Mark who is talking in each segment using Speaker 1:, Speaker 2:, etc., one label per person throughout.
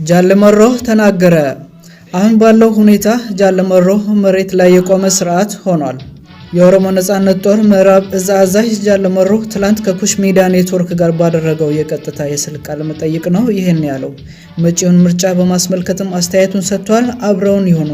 Speaker 1: ጃለመሮ ተናገረ። አሁን ባለው ሁኔታ ጃለመሮ መሬት ላይ የቆመ ስርዓት ሆኗል። የኦሮሞ ነጻነት ጦር ምዕራብ እዝ አዛዥ ጃለመሮ ትላንት ከኩሽ ሚዲያ ኔትወርክ ጋር ባደረገው የቀጥታ የስልክ ቃለ መጠይቅ ነው ይሄን ያለው። መጪውን ምርጫ በማስመልከትም አስተያየቱን ሰጥቷል። አብረውን ይሁኑ።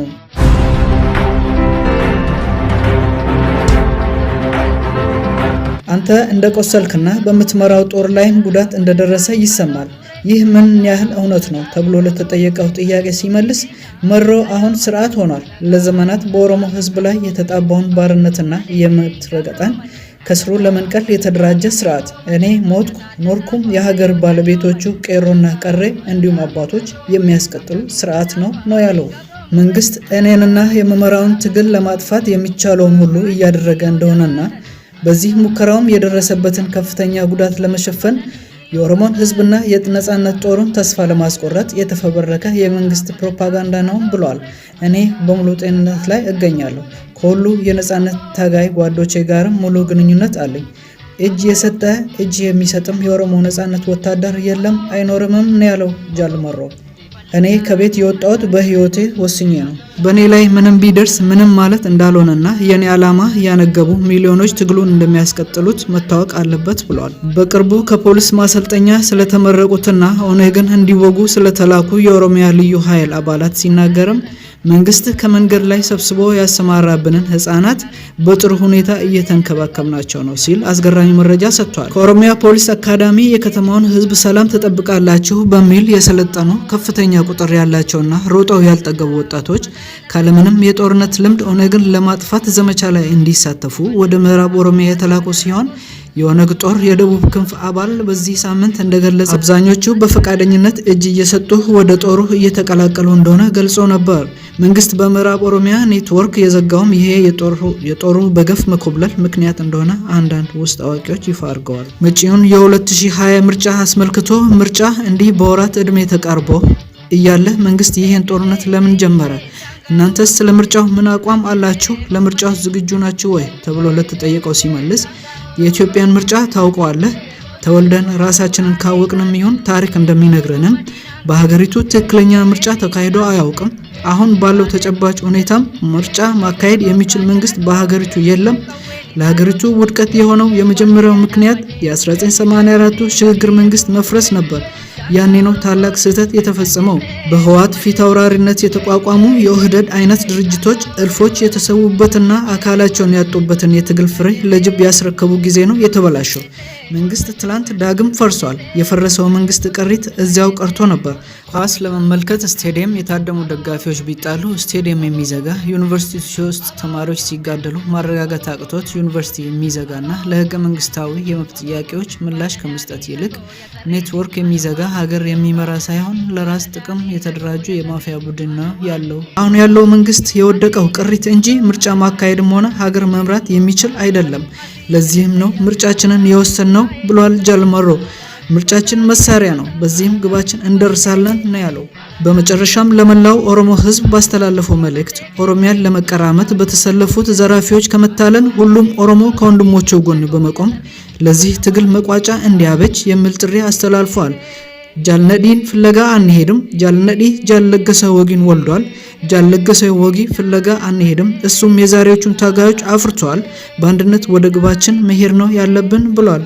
Speaker 1: አንተ እንደቆሰልክና በምትመራው ጦር ላይም ጉዳት እንደደረሰ ይሰማል። ይህ ምን ያህል እውነት ነው ተብሎ ለተጠየቀው ጥያቄ ሲመልስ መሮ አሁን ስርዓት ሆኗል። ለዘመናት በኦሮሞ ሕዝብ ላይ የተጣባውን ባርነትና የመብት ረገጣን ከስሩ ለመንቀል የተደራጀ ስርዓት። እኔ ሞትኩ ኖርኩም የሀገር ባለቤቶቹ ቄሮና ቀሬ እንዲሁም አባቶች የሚያስቀጥሉ ስርዓት ነው ያለው። መንግስት እኔንና የመመራውን ትግል ለማጥፋት የሚቻለውን ሁሉ እያደረገ እንደሆነና በዚህ ሙከራውም የደረሰበትን ከፍተኛ ጉዳት ለመሸፈን የኦሮሞን ህዝብና የነጻነት ጦሩን ተስፋ ለማስቆረጥ የተፈበረከ የመንግስት ፕሮፓጋንዳ ነው ብሏል። እኔ በሙሉ ጤንነት ላይ እገኛለሁ። ከሁሉ የነጻነት ታጋይ ጓዶቼ ጋርም ሙሉ ግንኙነት አለኝ። እጅ የሰጠ እጅ የሚሰጥም የኦሮሞ ነጻነት ወታደር የለም አይኖርምም ነው ያለው ጃለመሮ። እኔ ከቤት የወጣሁት በህይወቴ ወስኜ ነው። በእኔ ላይ ምንም ቢደርስ ምንም ማለት እንዳልሆነና የኔ ዓላማ ያነገቡ ሚሊዮኖች ትግሉን እንደሚያስቀጥሉት መታወቅ አለበት ብሏል። በቅርቡ ከፖሊስ ማሰልጠኛ ስለተመረቁትና ኦነግን እንዲወጉ ስለተላኩ የኦሮሚያ ልዩ ኃይል አባላት ሲናገርም መንግስት ከመንገድ ላይ ሰብስቦ ያሰማራብንን ህፃናት በጥሩ ሁኔታ እየተንከባከብናቸው ነው ሲል አስገራሚ መረጃ ሰጥቷል። ከኦሮሚያ ፖሊስ አካዳሚ የከተማውን ህዝብ ሰላም ትጠብቃላችሁ በሚል የሰለጠኑ ከፍተኛ ቁጥር ያላቸውና ሮጠው ያልጠገቡ ወጣቶች ካለምንም የጦርነት ልምድ ኦነግን ለማጥፋት ዘመቻ ላይ እንዲሳተፉ ወደ ምዕራብ ኦሮሚያ የተላኩ ሲሆን የኦነግ ጦር የደቡብ ክንፍ አባል በዚህ ሳምንት እንደገለጸ አብዛኞቹ በፈቃደኝነት እጅ እየሰጡ ወደ ጦሩ እየተቀላቀሉ እንደሆነ ገልጾ ነበር። መንግስት በምዕራብ ኦሮሚያ ኔትወርክ የዘጋውም ይሄ የጦሩ በገፍ መኮብለል ምክንያት እንደሆነ አንዳንድ ውስጥ አዋቂዎች ይፋ አድርገዋል። መጪውን የ2020 ምርጫ አስመልክቶ ምርጫ እንዲህ በወራት ዕድሜ ተቃርቦ እያለ መንግስት ይሄን ጦርነት ለምን ጀመረ? እናንተስ ስለ ምርጫው ምን አቋም አላችሁ? ለምርጫው ዝግጁ ናችሁ ወይ ተብሎ ለተጠየቀው ሲመልስ የኢትዮጵያን ምርጫ ታውቀዋለህ? ተወልደን ራሳችንን ካወቅንም ይሁን ታሪክ እንደሚነግረንም በሀገሪቱ ትክክለኛ ምርጫ ተካሂዶ አያውቅም። አሁን ባለው ተጨባጭ ሁኔታም ምርጫ ማካሄድ የሚችል መንግስት በሀገሪቱ የለም። ለሀገሪቱ ውድቀት የሆነው የመጀመሪያው ምክንያት የ1984ቱ ሽግግር መንግስት መፍረስ ነበር። ያኔ ነው ታላቅ ስህተት የተፈጸመው። በህወሓት ፊት አውራሪነት የተቋቋሙ የኦህዴድ አይነት ድርጅቶች እልፎች የተሰዉበትና አካላቸውን ያጡበትን የትግል ፍሬ ለጅብ ያስረከቡ ጊዜ ነው የተበላሸው። መንግስት ትላንት ዳግም ፈርሷል። የፈረሰው መንግስት ቅሪት እዚያው ቀርቶ ነበር። ኳስ ለመመልከት ስቴዲየም የታደሙ ደጋፊዎች ቢጣሉ ስቴዲየም የሚዘጋ፣ ዩኒቨርሲቲ ውስጥ ተማሪዎች ሲጋደሉ ማረጋጋት አቅቶት ዩኒቨርሲቲ የሚዘጋና ለህገ መንግስታዊ የመብት ጥያቄዎች ምላሽ ከመስጠት ይልቅ ኔትወርክ የሚዘጋ ሀገር የሚመራ ሳይሆን ለራስ ጥቅም የተደራጁ የማፊያ ቡድን ነው ያለው። አሁን ያለው መንግስት የወደቀው ቅሪት እንጂ ምርጫ ማካሄድም ሆነ ሀገር መምራት የሚችል አይደለም። ለዚህም ነው ምርጫችንን የወሰንነው ብሏል ጃለመሮ። ምርጫችን መሳሪያ ነው፣ በዚህም ግባችን እንደርሳለን ነው ያለው። በመጨረሻም ለመላው ኦሮሞ ህዝብ ባስተላለፈው መልእክት ኦሮሚያን ለመቀራመት በተሰለፉት ዘራፊዎች ከመታለን ሁሉም ኦሮሞ ከወንድሞቹ ጎን በመቆም ለዚህ ትግል መቋጫ እንዲያበጅ የሚል ጥሪ አስተላልፏል። ጃልነዲን ፍለጋ አንሄድም። ጃልነዲ ጃለገሰ ወጊን ወልዷል። ጃለገሰ ወጊ ፍለጋ አንሄድም። እሱም የዛሬዎቹን ታጋዮች አፍርቷል። በአንድነት ወደ ግባችን መሄድ ነው ያለብን ብሏል።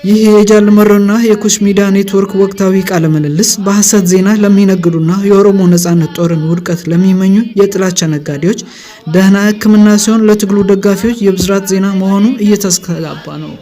Speaker 1: ይህ የጃለመሮና የኩሽ ሚዲያ ኔትወርክ ወቅታዊ ቃለ ምልልስ በሐሰት ዜና ለሚነግዱና የኦሮሞ ነጻነት ጦርን ውድቀት ለሚመኙ የጥላቻ ነጋዴዎች ደህና ሕክምና ሲሆን ለትግሉ ደጋፊዎች የብስራት ዜና መሆኑ እየተስተጋባ ነው።